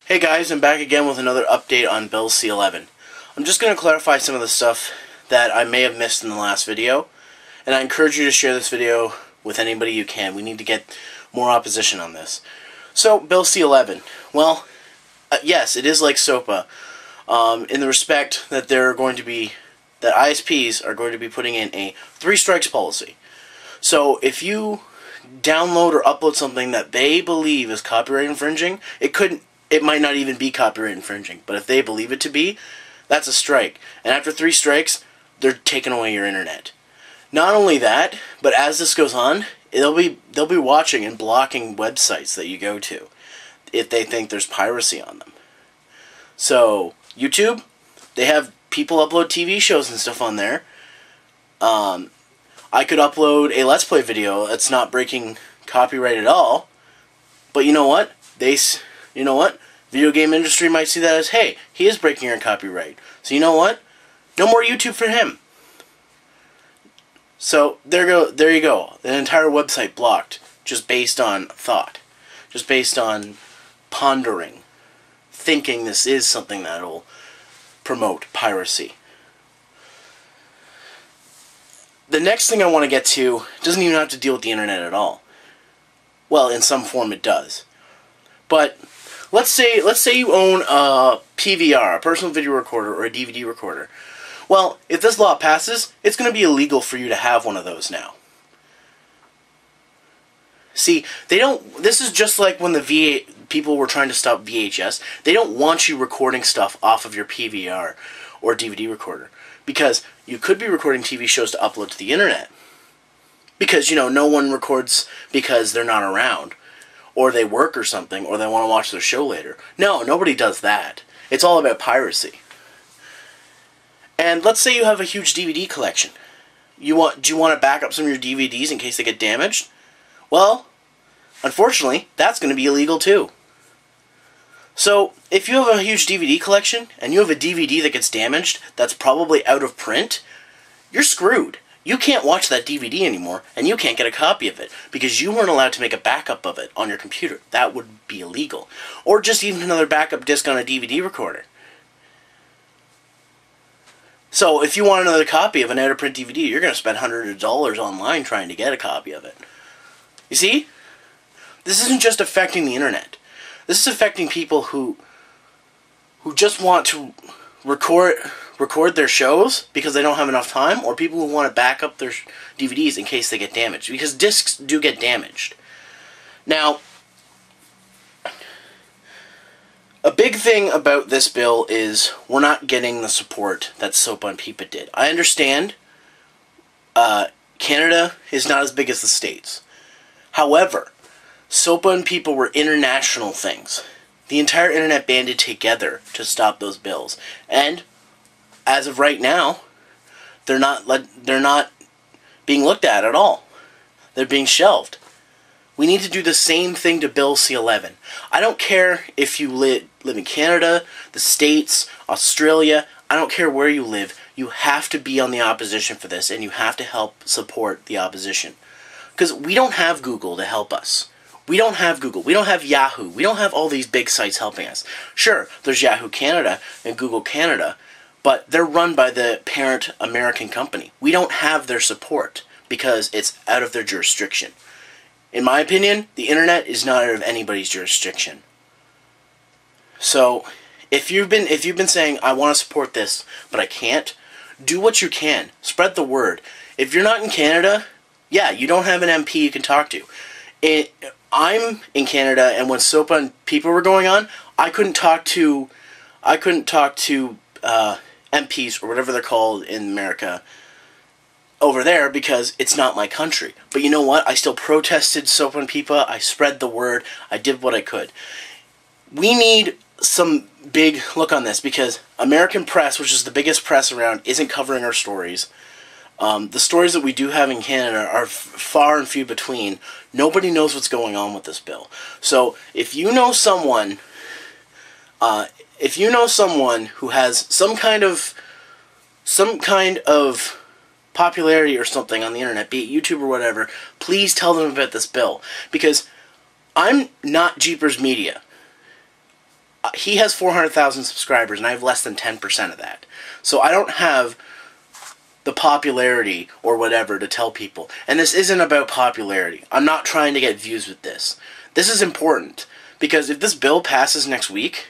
Hey guys, I'm back again with another update on Bill C-11. I'm just going to clarify some of the stuff that I may have missed in the last video, and I encourage you to share this video with anybody you can. We need to get more opposition on this. So, Bill C-11. Well, yes, it is like SOPA, in the respect that that ISPs are going to be putting in a 3 strikes policy. So, if you download or upload something that they believe is copyright infringing, it might not even be copyright infringing, but if they believe it to be, that's a strike. And after 3 strikes, they're taking away your internet. Not only that, but as this goes on, they'll be watching and blocking websites that you go to if they think there's piracy on them. So, YouTube, they have people upload TV shows and stuff on there. I could upload a Let's Play video that's not breaking copyright at all, but you know what? Video game industry might see that as, hey, he is breaking our copyright. So you know what? No more YouTube for him. So there you go. An entire website blocked just based on thought. Just based on pondering. Thinking this is something that will promote piracy. The next thing I want to get to doesn't even have to deal with the internet at all. Well, in some form it does. But let's say you own a PVR, a personal video recorder, or a DVD recorder. Well, if this law passes, it's going to be illegal for you to have one of those now. See, this is just like when people were trying to stop VHS. They don't want you recording stuff off of your PVR or DVD recorder, because you could be recording TV shows to upload to the internet. Because, no one records because they're not around, or they work or something, or they want to watch their show later. No, nobody does that. It's all about piracy. And let's say you have a huge DVD collection. Do you want to back up some of your DVDs in case they get damaged? Well, unfortunately, that's going to be illegal too. So, if you have a huge DVD collection, and you have a DVD that gets damaged, that's probably out of print, you're screwed. You can't watch that DVD anymore, and you can't get a copy of it, because you weren't allowed to make a backup of it on your computer. That would be illegal. Or just even another backup disc on a DVD recorder. So, if you want another copy of an out-of-print DVD, you're going to spend hundreds of dollars online trying to get a copy of it. You see? This isn't just affecting the internet. This is affecting people who just want to record their shows because they don't have enough time, or people who want to back up their DVDs in case they get damaged, because discs do get damaged. Now, a big thing about this bill is we're not getting the support that SOPA and PIPA did. I understand Canada is not as big as the States. However, SOPA and PIPA were international things. The entire internet banded together to stop those bills. And as of right now, they're not being looked at all. They're being shelved. We need to do the same thing to Bill C-11. I don't care if you live in Canada, the States, Australia. I don't care where you live. You have to be on the opposition for this, and you have to help support the opposition. Because we don't have Google to help us. We don't have Google. We don't have Yahoo. We don't have all these big sites helping us. Sure, there's Yahoo Canada and Google Canada, but they're run by the parent American company. We don't have their support because it's out of their jurisdiction. In my opinion, the internet is not out of anybody's jurisdiction. So, if you've been saying, I want to support this, but I can't, do what you can. Spread the word. If you're not in Canada, yeah, you don't have an MP you can talk to. I'm in Canada, and when SOPA and PIPA were going on, I couldn't talk to MPs, or whatever they're called in America, over there, because it's not my country. But you know what? I still protested SOPA and PIPA. I spread the word. I did what I could. We need some big look on this, because American press, which is the biggest press around, isn't covering our stories. The stories that we do have in Canada are far and few between. Nobody knows what's going on with this bill. So if you know someone who has some kind of popularity or something on the internet, be it YouTube or whatever, please tell them about this bill. Because I'm not Jeepers Media. he has 400,000 subscribers, and I have less than 10% of that. So I don't have the popularity or whatever to tell people. And this isn't about popularity. I'm not trying to get views with this. This is important, because if this bill passes next week,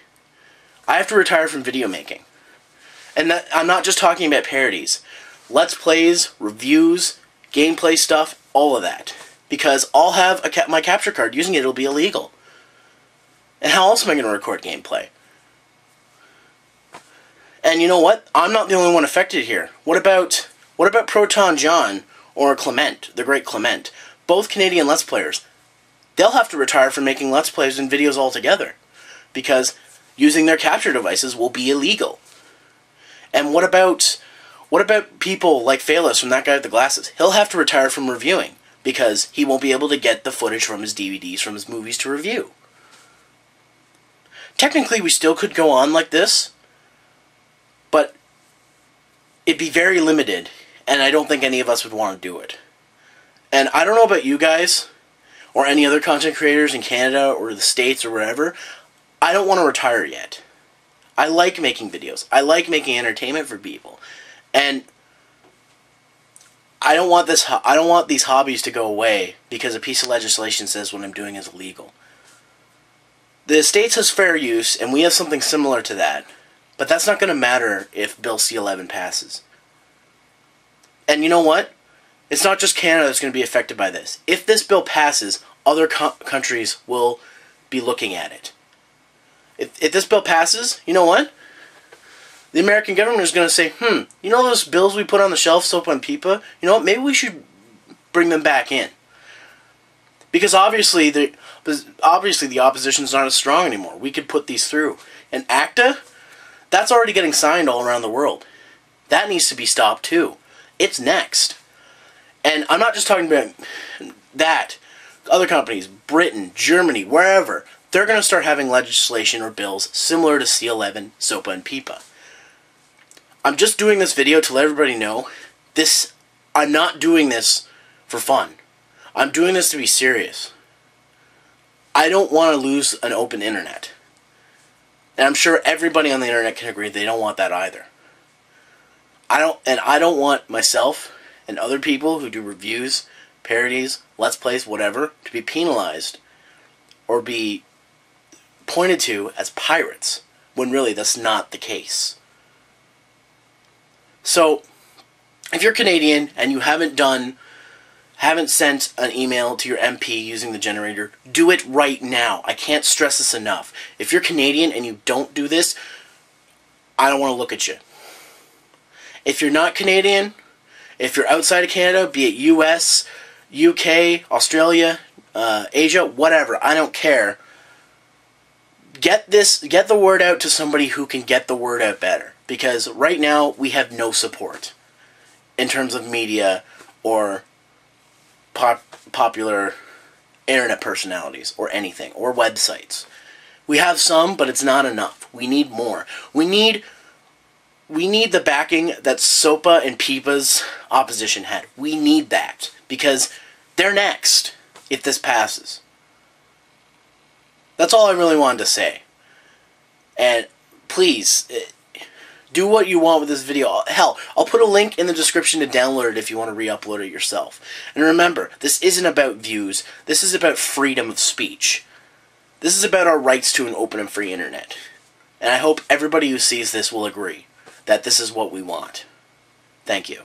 I have to retire from video making. And that, I'm not just talking about parodies. Let's plays, reviews, gameplay stuff, all of that. Because I'll have my capture card. Using it, it'll be illegal. And how else am I going to record gameplay? And you know what? I'm not the only one affected here. What about Proton John or Clement, the great Clement? Both Canadian Let's Players. They'll have to retire from making Let's Plays and videos altogether, because using their capture devices will be illegal. And what about people like Phalos from That Guy with the Glasses? He'll have to retire from reviewing, because he won't be able to get the footage from his DVDs, from his movies to review. Technically, we still could go on like this, but it'd be very limited, and I don't think any of us would want to do it. And I don't know about you guys, or any other content creators in Canada or the States or wherever. I don't want to retire yet. I like making videos. I like making entertainment for people. And I don't want these hobbies to go away because a piece of legislation says what I'm doing is illegal. The States has fair use, and we have something similar to that. But that's not going to matter if Bill C-11 passes. And you know what? It's not just Canada that's going to be affected by this. If this bill passes, other countries will be looking at it. If this bill passes, you know what? The American government is going to say, you know those bills we put on the shelf, SOPA and PIPA? You know what? Maybe we should bring them back in. Because obviously the opposition's not as strong anymore. We could put these through. And ACTA, that's already getting signed all around the world. That needs to be stopped too. It's next. And I'm not just talking about that. Other companies, Britain, Germany, wherever, they're going to start having legislation or bills similar to C-11, SOPA, and PIPA. I'm just doing this video to let everybody know I'm not doing this for fun. I'm doing this to be serious. I don't want to lose an open internet. And I'm sure everybody on the internet can agree they don't want that either. I don't want myself and other people who do reviews, parodies, let's plays, whatever, to be penalized or be pointed to as pirates, when really that's not the case. So, if you're Canadian and you haven't sent an email to your MP using the generator, do it right now. I can't stress this enough. If you're Canadian and you don't do this, I don't want to look at you. If you're not Canadian, if you're outside of Canada, be it US, UK, Australia, Asia, whatever, I don't care. Get the word out to somebody who can get the word out better. Because right now, we have no support in terms of media or popular internet personalities or anything, or websites. We have some, but it's not enough. We need more. We need the backing that SOPA and PIPA's opposition had. We need that, because they're next if this passes. That's all I really wanted to say. And please, do what you want with this video. Hell, I'll put a link in the description to download it if you want to re-upload it yourself. And remember, this isn't about views. This is about freedom of speech. This is about our rights to an open and free internet. And I hope everybody who sees this will agree that this is what we want. Thank you.